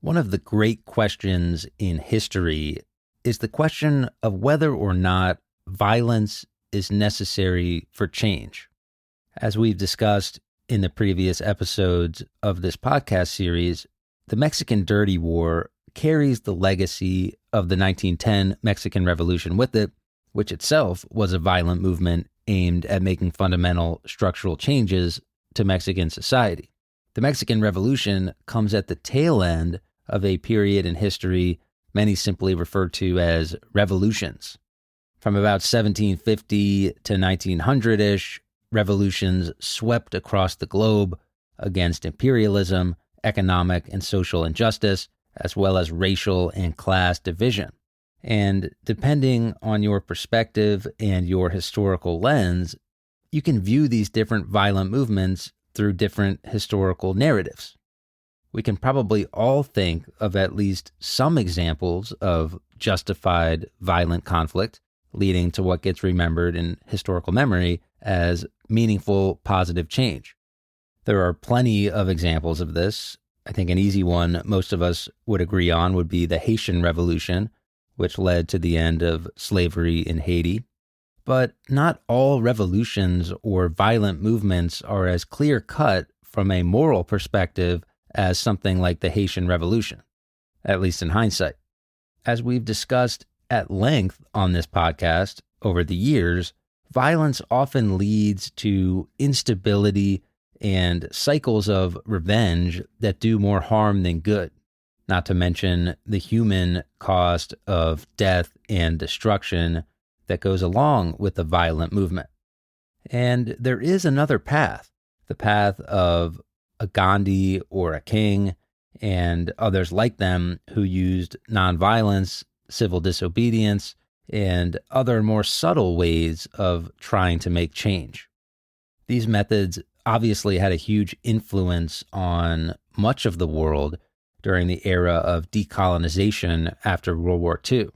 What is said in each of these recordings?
One of the great questions in history is the question of whether or not violence is necessary for change. As we've discussed in the previous episodes of this podcast series, the Mexican Dirty War carries the legacy of the 1910 Mexican Revolution with it, which itself was a violent movement aimed at making fundamental structural changes to Mexican society. The Mexican Revolution comes at the tail end of a period in history many simply refer to as revolutions. From about 1750 to 1900-ish, revolutions swept across the globe against imperialism, economic and social injustice, as well as racial and class division. And depending on your perspective and your historical lens, you can view these different violent movements through different historical narratives. We can probably all think of at least some examples of justified violent conflict leading to what gets remembered in historical memory as meaningful positive change. There are plenty of examples of this. I think an easy one most of us would agree on would be the Haitian Revolution, which led to the end of slavery in Haiti. But not all revolutions or violent movements are as clear-cut from a moral perspective as something like the Haitian Revolution, at least in hindsight. As we've discussed at length on this podcast over the years, violence often leads to instability and cycles of revenge that do more harm than good, not to mention the human cost of death and destruction that goes along with the violent movement. And there is another path, the path of a Gandhi or a King and others like them who used nonviolence, civil disobedience, and other more subtle ways of trying to make change. These methods obviously had a huge influence on much of the world during the era of decolonization after World War II.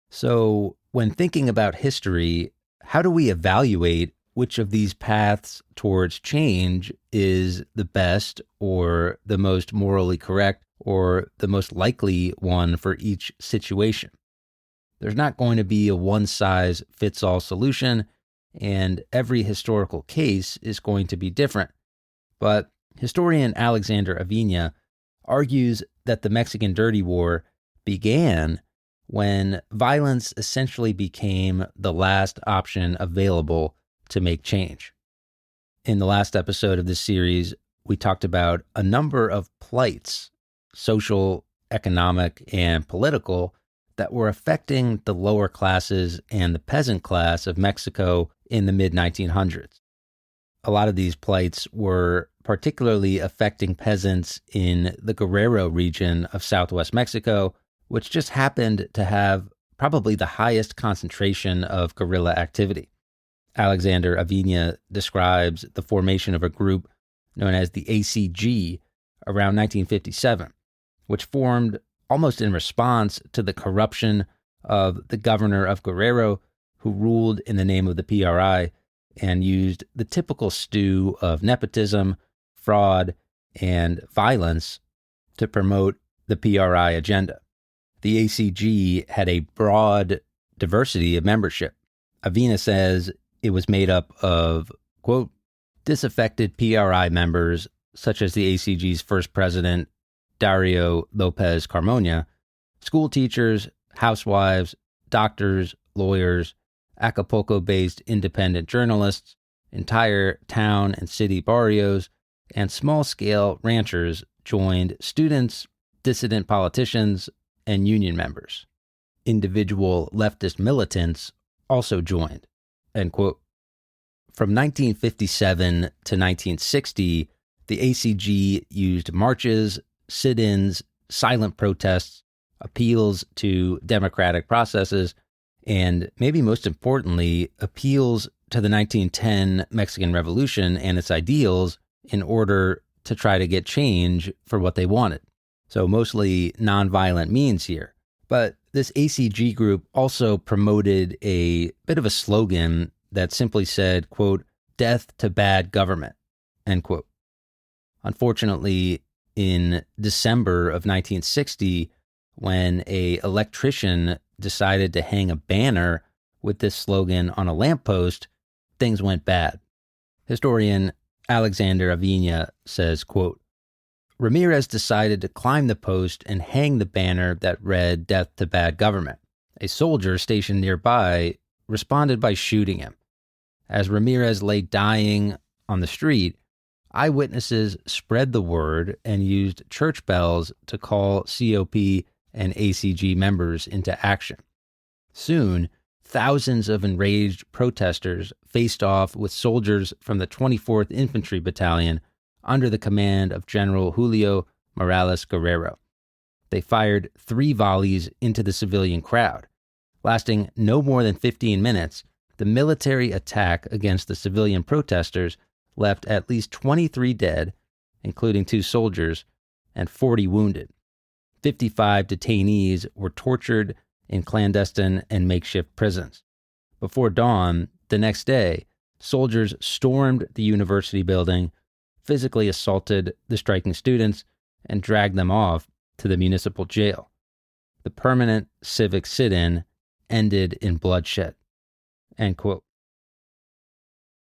So when thinking about history, how do we evaluate which of these paths towards change is the best or the most morally correct or the most likely one for each situation? There's not going to be a one-size-fits-all solution, and every historical case is going to be different. But historian Alexander Avina argues that the Mexican Dirty War began when violence essentially became the last option available to make change. In the last episode of this series, we talked about a number of plights, social, economic, and political, that were affecting the lower classes and the peasant class of Mexico in the mid-1900s. A lot of these plights were particularly affecting peasants in the Guerrero region of southwest Mexico, which just happened to have probably the highest concentration of guerrilla activity. Alexander Avina describes the formation of a group known as the ACG around 1957, which formed almost in response to the corruption of the governor of Guerrero, who ruled in the name of the PRI and used the typical stew of nepotism, fraud, and violence to promote the PRI agenda. The ACG had a broad diversity of membership. Avina says it was made up of, quote, disaffected PRI members, such as the ACG's first president, Dario Lopez Carmona, school teachers, housewives, doctors, lawyers, Acapulco-based independent journalists, entire town and city barrios, and small-scale ranchers joined students, dissident politicians, and union members. Individual leftist militants also joined, end quote. From 1957 to 1960, the ACG used marches, sit-ins, silent protests, appeals to democratic processes, and maybe most importantly, appeals to the 1910 Mexican Revolution and its ideals in order to try to get change for what they wanted. So mostly nonviolent means here. But this ACG group also promoted a bit of a slogan that simply said, quote, death to bad government, end quote. Unfortunately, in December of 1960 when an electrician decided to hang a banner with this slogan on a lamppost. Things went bad. Historian Alexander Avina says, quote, Ramirez decided to climb the post and hang the banner that read "Death to Bad Government." A soldier stationed nearby responded by shooting him. As Ramirez lay dying on the street, eyewitnesses spread the word and used church bells to call COP and ACG members into action. Soon, thousands of enraged protesters faced off with soldiers from the 24th Infantry Battalion under the command of General Julio Morales Guerrero. They fired 3 volleys into the civilian crowd. Lasting no more than 15 minutes, the military attack against the civilian protesters left at least 23 dead, including 2 soldiers, and 40 wounded. 55 detainees were tortured in clandestine and makeshift prisons. Before dawn, the next day, soldiers stormed the university building, physically assaulted the striking students, and dragged them off to the municipal jail. The permanent civic sit-in ended in bloodshed. End quote.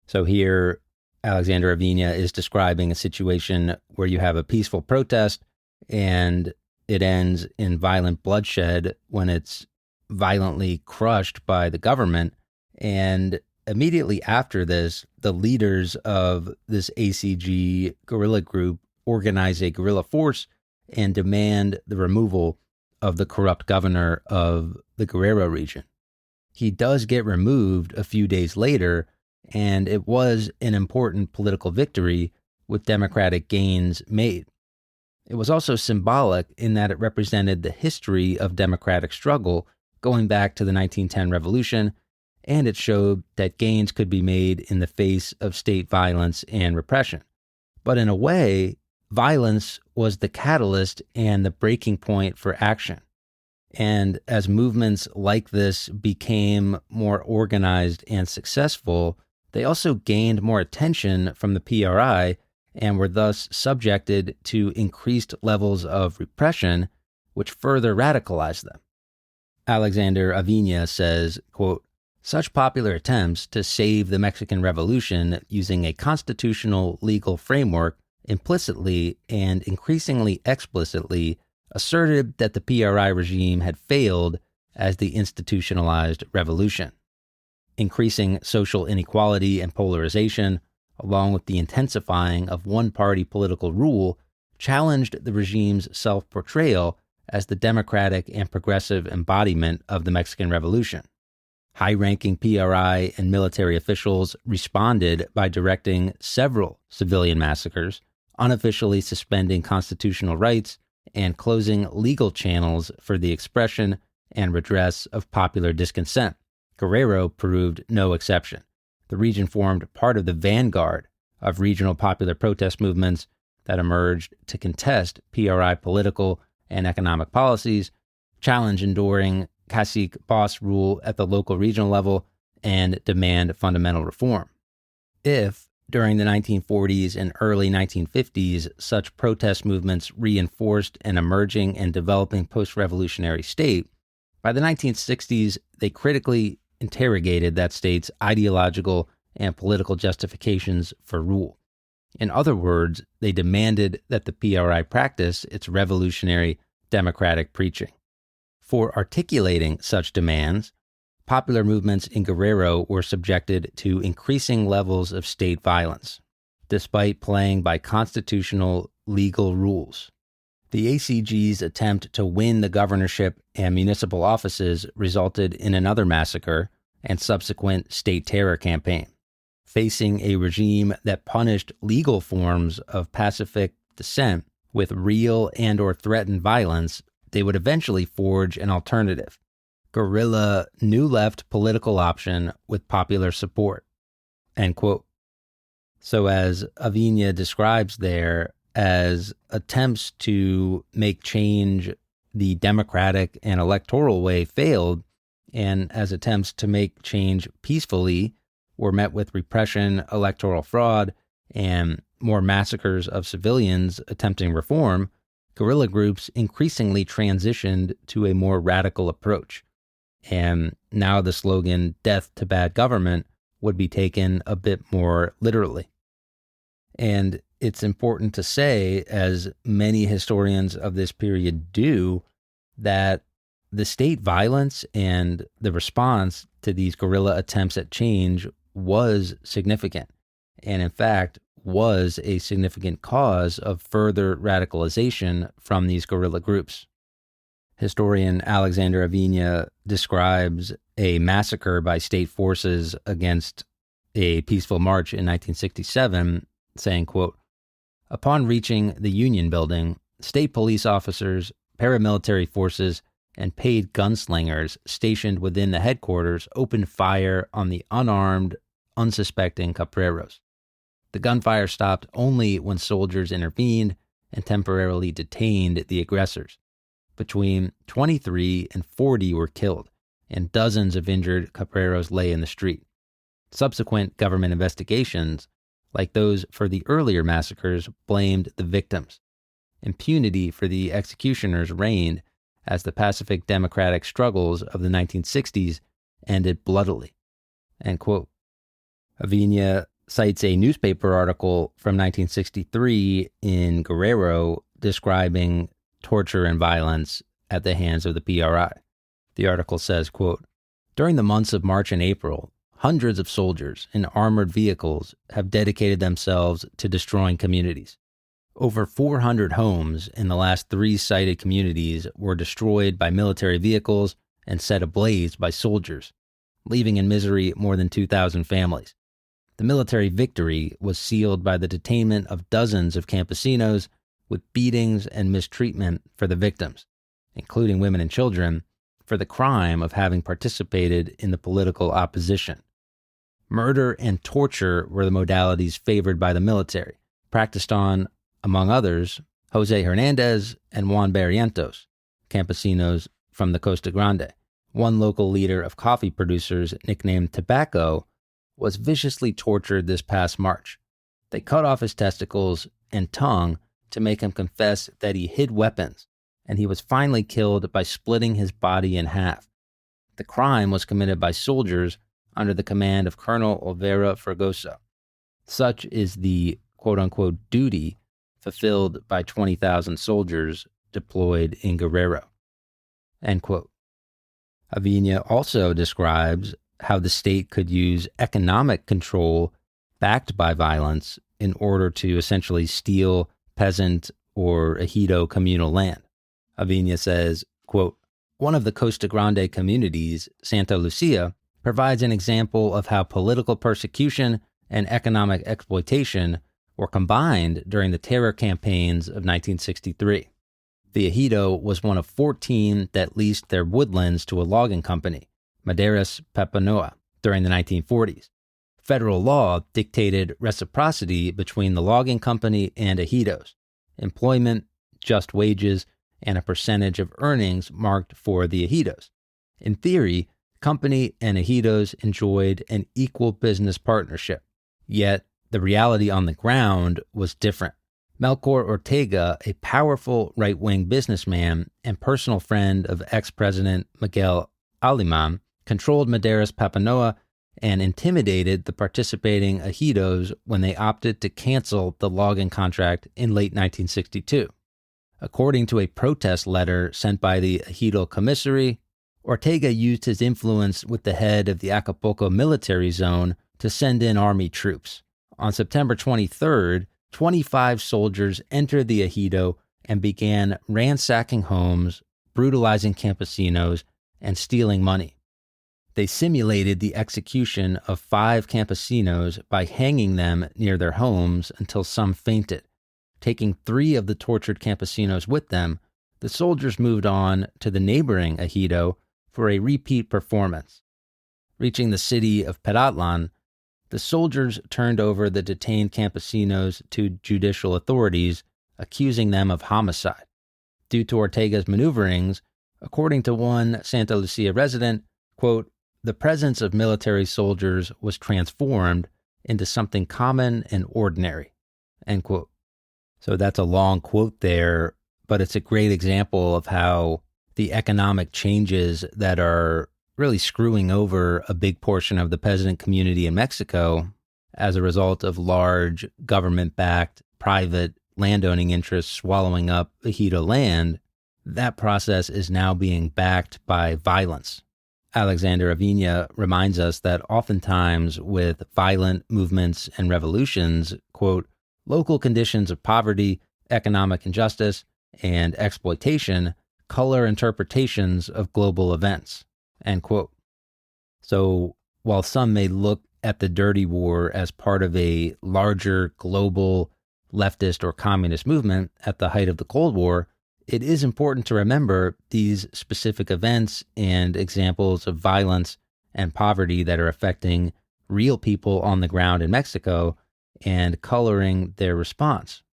So here, Alexander Avina is describing a situation where you have a peaceful protest and it ends in violent bloodshed when it's violently crushed by the government. And immediately after this, the leaders of this ACG guerrilla group organize a guerrilla force and demand the removal of the corrupt governor of the Guerrero region. He does get removed a few days later, and it was an important political victory with democratic gains made. It was also symbolic in that it represented the history of democratic struggle going back to the 1910 revolution, and it showed that gains could be made in the face of state violence and repression. But in a way, violence was the catalyst and the breaking point for action. And as movements like this became more organized and successful, they also gained more attention from the PRI and were thus subjected to increased levels of repression, which further radicalized them. Alexander Avina says, quote, such popular attempts to save the Mexican Revolution using a constitutional legal framework implicitly and increasingly explicitly asserted that the PRI regime had failed as the institutionalized revolution. Increasing social inequality and polarization, along with the intensifying of one-party political rule, challenged the regime's self-portrayal as the democratic and progressive embodiment of the Mexican Revolution. High-ranking PRI and military officials responded by directing several civilian massacres, unofficially suspending constitutional rights, and closing legal channels for the expression and redress of popular discontent. Guerrero proved no exception. The region formed part of the vanguard of regional popular protest movements that emerged to contest PRI political and economic policies, challenge enduring cacique boss rule at the local regional level, and demand fundamental reform. If, during the 1940s and early 1950s, such protest movements reinforced an emerging and developing post-revolutionary state, by the 1960s, they critically interrogated that state's ideological and political justifications for rule. In other words, they demanded that the PRI practice its revolutionary democratic preaching. For articulating such demands, popular movements in Guerrero were subjected to increasing levels of state violence, despite playing by constitutional legal rules. The ACG's attempt to win the governorship and municipal offices resulted in another massacre and subsequent state terror campaign. Facing a regime that punished legal forms of pacific dissent with real and/or threatened violence, they would eventually forge an alternative, guerrilla new left political option with popular support. End quote. So as Avina describes there, as attempts to make change the democratic and electoral way failed, and as attempts to make change peacefully were met with repression, electoral fraud, and more massacres of civilians attempting reform, guerrilla groups increasingly transitioned to a more radical approach. And now the slogan, "Death to Bad Government," would be taken a bit more literally. And it's important to say, as many historians of this period do, that the state violence and the response to these guerrilla attempts at change was significant, and in fact was a significant cause of further radicalization from these guerrilla groups. Historian Alexander Avina describes a massacre by state forces against a peaceful march in 1967, saying, quote, "Upon reaching the Union Building, state police officers, paramilitary forces, and paid gunslingers stationed within the headquarters opened fire on the unarmed, unsuspecting Cabreros. The gunfire stopped only when soldiers intervened and temporarily detained the aggressors. Between 23 and 40 were killed, and dozens of injured Cabreros lay in the street. Subsequent government investigations, like those for the earlier massacres, blamed the victims. Impunity for the executioners reigned as the pacific democratic struggles of the 1960s ended bloodily." End quote. Avina cites a newspaper article from 1963 in Guerrero describing torture and violence at the hands of the PRI. The article says, quote, "During the months of March and April, hundreds of soldiers in armored vehicles have dedicated themselves to destroying communities. Over 400 homes in the last 3 cited communities were destroyed by military vehicles and set ablaze by soldiers, leaving in misery more than 2,000 families. The military victory was sealed by the detainment of dozens of campesinos with beatings and mistreatment for the victims, including women and children, for the crime of having participated in the political opposition. Murder and torture were the modalities favored by the military, practiced on, among others, Jose Hernandez and Juan Barrientos, campesinos from the Costa Grande. One local leader of coffee producers, nicknamed Tobacco, was viciously tortured this past March. They cut off his testicles and tongue to make him confess that he hid weapons, and he was finally killed by splitting his body in half. The crime was committed by soldiers under the command of Colonel Olvera Fregoso. Such is the quote-unquote duty fulfilled by 20,000 soldiers deployed in Guerrero." End quote. Avina also describes how the state could use economic control backed by violence in order to essentially steal peasant or ejido communal land. Avina says, quote, "One of the Costa Grande communities, Santa Lucia, provides an example of how political persecution and economic exploitation were combined during the terror campaigns of 1963. The ejido was one of 14 that leased their woodlands to a logging company, Maderas Papanoa, during the 1940s. Federal law dictated reciprocity between the logging company and ejidos, employment, just wages, and a percentage of earnings marked for the ejidos. In theory, company and ejidos enjoyed an equal business partnership. Yet, the reality on the ground was different. Melchor Ortega, a powerful right-wing businessman and personal friend of ex-President Miguel Alemán, controlled Maderas Papanoa and intimidated the participating ejidos when they opted to cancel the logging contract in late 1962. According to a protest letter sent by the ejido commissary, Ortega used his influence with the head of the Acapulco military zone to send in army troops. On September 23rd, 25 soldiers entered the ejido and began ransacking homes, brutalizing campesinos, and stealing money. They simulated the execution of 5 campesinos by hanging them near their homes until some fainted. Taking 3 of the tortured campesinos with them, the soldiers moved on to the neighboring ejido for a repeat performance. Reaching the city of Peratlan, the soldiers turned over the detained campesinos to judicial authorities, accusing them of homicide. Due to Ortega's maneuverings, according to one Santa Lucia resident, quote, "The presence of military soldiers was transformed into something common and ordinary," end quote. So that's a long quote there, but it's a great example of how the economic changes that are really screwing over a big portion of the peasant community in Mexico as a result of large government-backed private landowning interests swallowing up ejido land, that process is now being backed by violence. Alexander Avina reminds us that oftentimes with violent movements and revolutions, quote, local conditions of poverty, economic injustice, and exploitation color interpretations of global events, end quote. So while some may look at the dirty war as part of a larger global leftist or communist movement at the height of the Cold War, it is important to remember these specific events and examples of violence and poverty that are affecting real people on the ground in Mexico and coloring their response.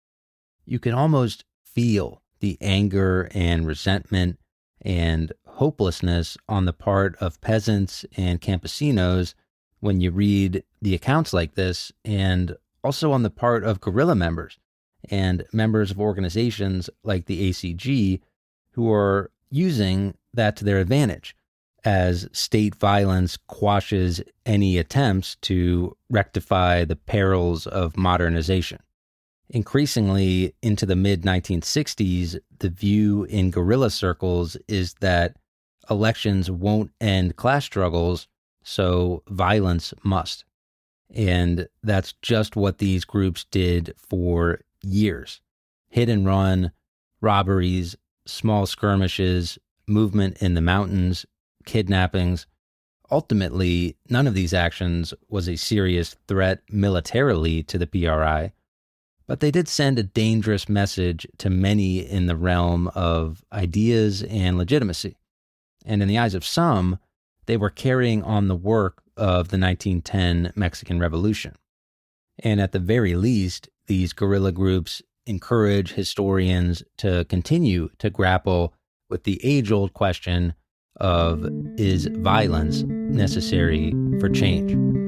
You can almost feel the anger and resentment and hopelessness on the part of peasants and campesinos when you read the accounts like this, and also on the part of guerrilla members and members of organizations like the ACG who are using that to their advantage as state violence quashes any attempts to rectify the perils of modernization. Increasingly, into the mid-1960s, the view in guerrilla circles is that elections won't end class struggles, so violence must. And that's just what these groups did for years. Hit and run, robberies, small skirmishes, movement in the mountains, kidnappings. Ultimately, none of these actions was a serious threat militarily to the PRI, but they did send a dangerous message to many in the realm of ideas and legitimacy. And in the eyes of some, they were carrying on the work of the 1910 Mexican Revolution. And at the very least, these guerrilla groups encourage historians to continue to grapple with the age-old question of, is violence necessary for change?